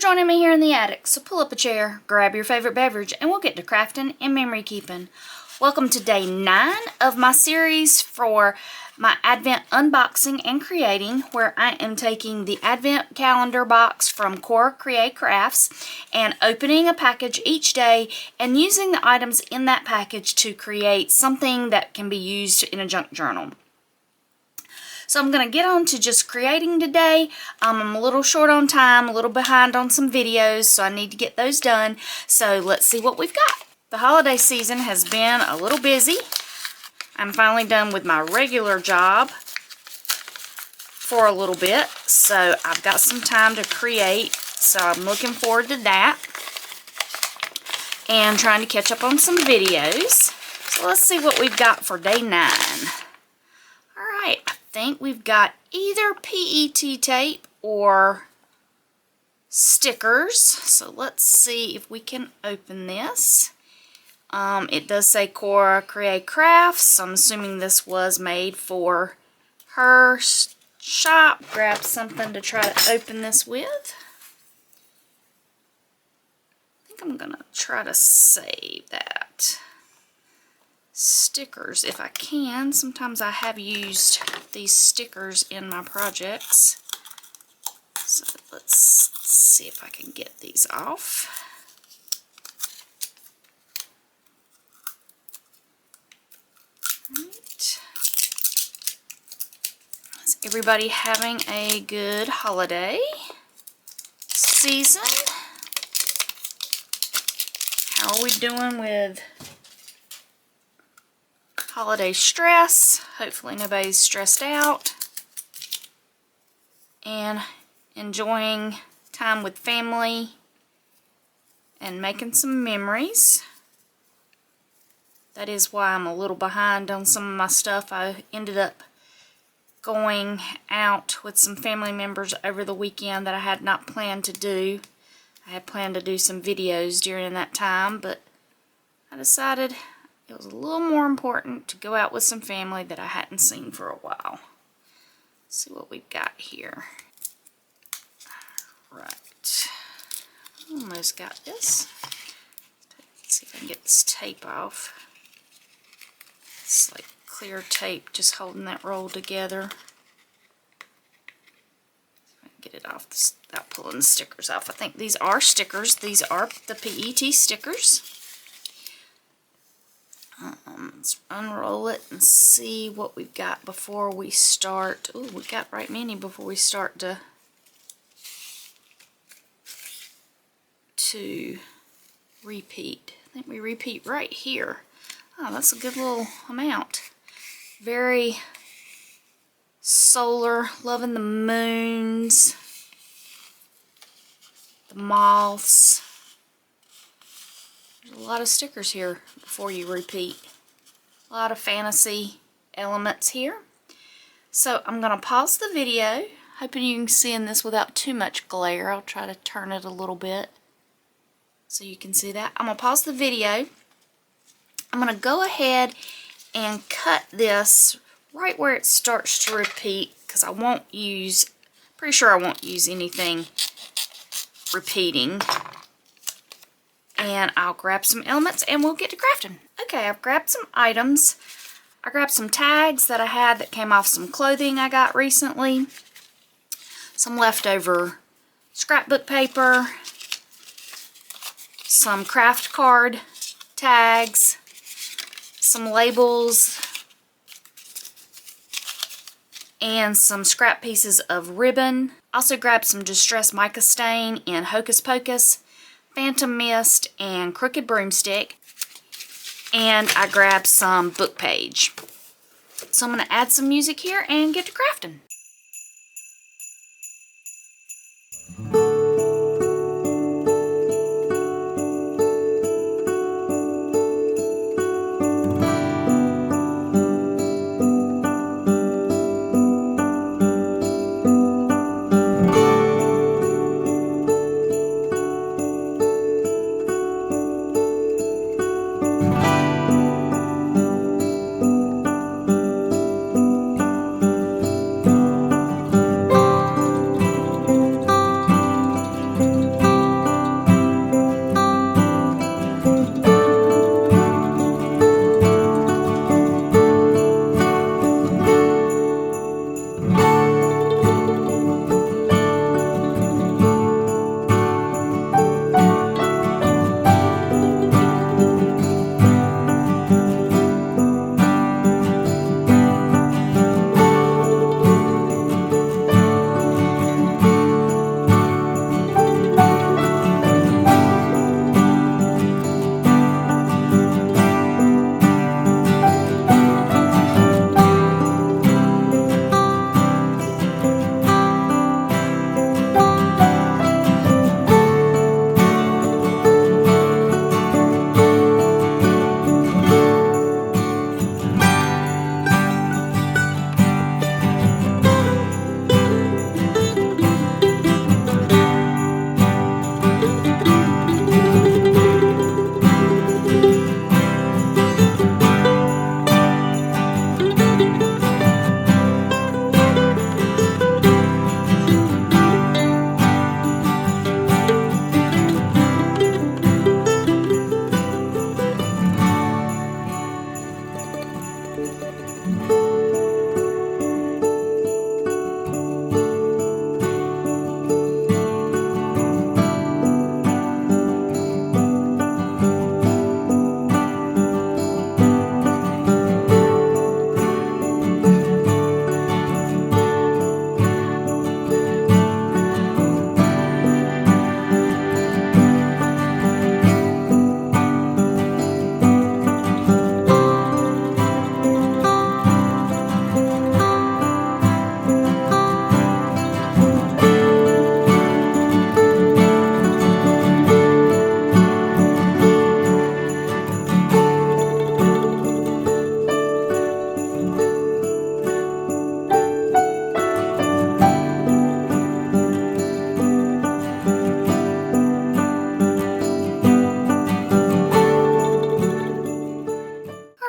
joining me here in the attic, so pull up a chair, grab your favorite beverage, and we'll get to crafting and memory keeping. Welcome to day 9 of my series for my Advent unboxing and creating, where I am taking the Advent calendar box from Cora Crea crafts and opening a package each day and using the items in that package to create something that can be used in a junk journal. So I'm going to get on to just creating today. I'm a little short on time, a little behind on some videos, so I need to get those done. So let's see what we've got. The holiday season has been a little busy. I'm finally done with my regular job for a little bit, so I've got some time to create, so I'm looking forward to that. And trying to catch up on some videos. So let's see what we've got for day 9. Alright, I think we've got either PET tape or stickers. So let's see if we can open this. It does say Cora Crea crafts. I'm assuming this was made for her shop. Grab something to try to open this with. I think I'm going to try to save that. Stickers if I can. Sometimes I have used these stickers in my projects. So let's see if I can get these off. Right. Is everybody having a good holiday season? How are we doing with holiday stress? Hopefully nobody's stressed out and enjoying time with family and making some memories. That is why I'm a little behind on some of my stuff. I ended up going out with some family members over the weekend that I had not planned to do. I had planned to do some videos during that time, but I decided it was a little more important to go out with some family that I hadn't seen for a while. Let's see what we've got here. Right. Almost got this. Let's see if I can get this tape off. It's like clear tape just holding that roll together. Get it off without pulling the stickers off. I think these are stickers. These are the PET stickers. Let's unroll it and see what we've got before we start. Oh, we got right many before we start to repeat. I think we repeat right here. Oh, that's a good little amount. Very solar, loving the moons, the moths. There's a lot of stickers here before you repeat. A lot of fantasy elements here. So I'm going to pause the video, hoping you can see in this without too much glare. I'll try to turn it a little bit so you can see that. I'm going to pause the video. I'm going to go ahead and cut this right where it starts to repeat, because I won't use, pretty sure I won't use anything repeating. And I'll grab some elements and we'll get to crafting. Okay, I've grabbed some items. I grabbed some tags that I had that came off some clothing I got recently. Some leftover scrapbook paper. Some craft card tags. Some labels. And some scrap pieces of ribbon. Also grabbed some distressed mica stain in Hocus Pocus, Phantom Mist, and Crooked Broomstick. And I grabbed some book page. So I'm going to add some music here and get to crafting.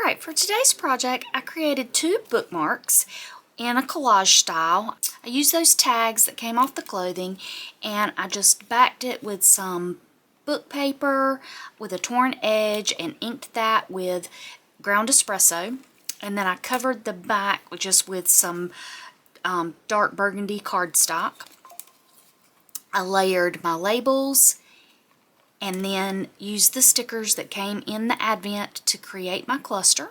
Alright, for today's project, I created 2 bookmarks in a collage style. I used those tags that came off the clothing, and I just backed it with some book paper with a torn edge and inked that with ground espresso. And then I covered the back just with some dark burgundy cardstock. I layered my labels and then used the stickers that came in the Advent to create my cluster.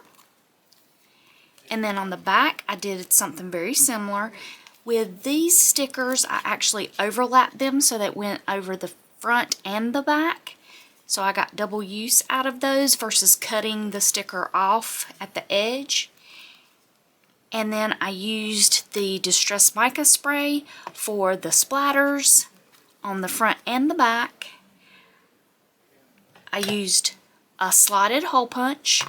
And then on the back I did something very similar. With these stickers I actually overlapped them so that it went over the front and the back. So I got double use out of those versus cutting the sticker off at the edge. And then I used the Distress Mica spray for the splatters on the front and the back. I used a slotted hole punch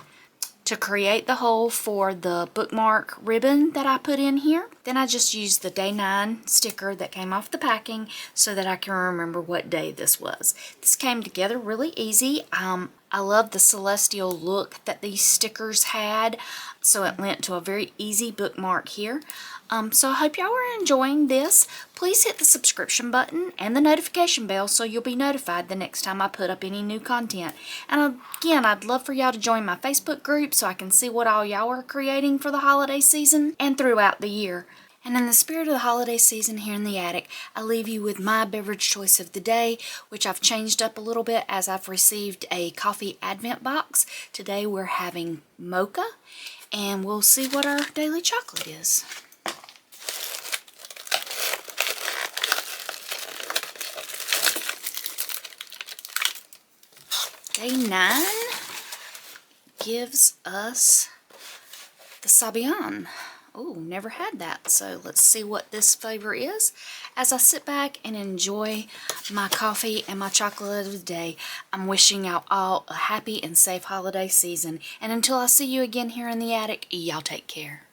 to create the hole for the bookmark ribbon that I put in here. Then I just used the Day 9 sticker that came off the packing so that I can remember what day this was. This came together really easy. I love the celestial look that these stickers had, so it lent to a very easy bookmark here. So I hope y'all are enjoying this. Please hit the subscription button and the notification bell so you'll be notified the next time I put up any new content. And again, I'd love for y'all to join my Facebook group so I can see what all y'all are creating for the holiday season and throughout the year. And in the spirit of the holiday season here in the attic, I leave you with my beverage choice of the day, which I've changed up a little bit as I've received a coffee advent box. Today we're having mocha, and we'll see what our daily chocolate is. Day 9 gives us the Sabian. Oh, never had that. So let's see what this flavor is. As I sit back and enjoy my coffee and my chocolate of the day, I'm wishing y'all all a happy and safe holiday season. And until I see you again here in the attic, y'all take care.